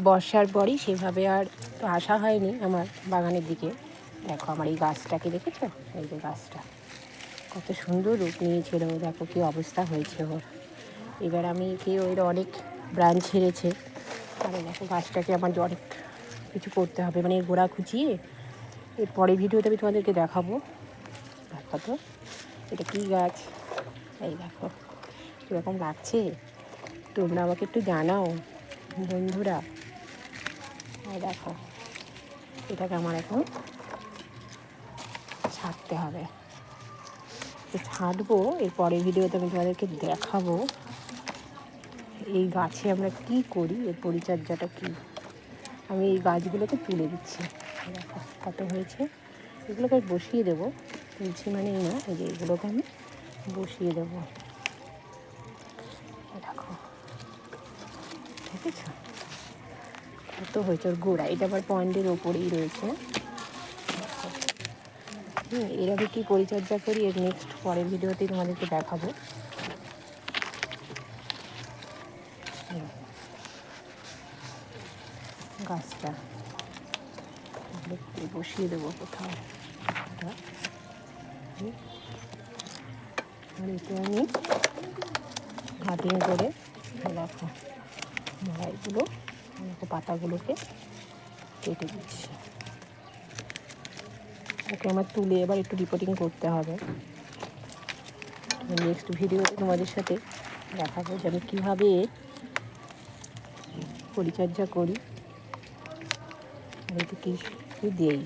বর্ষার পরই সেভাবে আর তো আসা হয়নি আমার বাগানের দিকে। দেখো আমার এই গাছটাকে দেখেছো, এই যে গাছটা কত সুন্দর রূপ নিয়েছিল, দেখো কী অবস্থা হয়েছে ওর। এবার আমি ওর অনেক ব্রাঞ্চ ছেড়েছে, আর দেখো গাছটাকে আমার অনেক কিছু করতে হবে, মানে গোড়া খুঁচিয়ে এর পরে ভিডিওতে আমি তোমাদেরকে দেখাবো। দেখো তো এটা কী গাছ, এই দেখো কীরকম লাগছে, তোমরা আমাকে একটু জানাও বন্ধুরা। এই দেখো এটাকে আমার এখন ছাড়তে হবে, ছাড়বো এর পরের ভিডিওতে আমি তোমাদেরকে দেখাবো এই গাছে আমরা কি করি, এর পরিচর্যাটা কী। আমি এই গাছগুলোকে তুলে দিচ্ছি, দেখো কত হয়েছে, এগুলোকে বসিয়ে দেবো, তুলছি মানেই না, এই যে এগুলোকে আমি বসিয়ে দেবো। দেখো ঠিক আছে কত হয়েছে ওর গোড়া, এটা আবার পয়েন্টের ওপরেই রয়েছে। এর আমি কী পরিচর্যা করি এর নেক্সট পরের ভিডিওতেই তোমাদেরকে দেখাবো। গাছটা বসিয়ে দেবো কোথাও, আর এতে আমি কাটিং করে দেখো মলাইগুলো পাতাগুলোকে কেটে দিচ্ছি। ওকে আমার তুলে এবার একটু রিপোর্টিং করতে হবে। নেক্সট ভিডিওতে তোমাদের সাথে দেখাবো যে আমি কীভাবে পরিচর্যা করি, আর এতে কী দিই।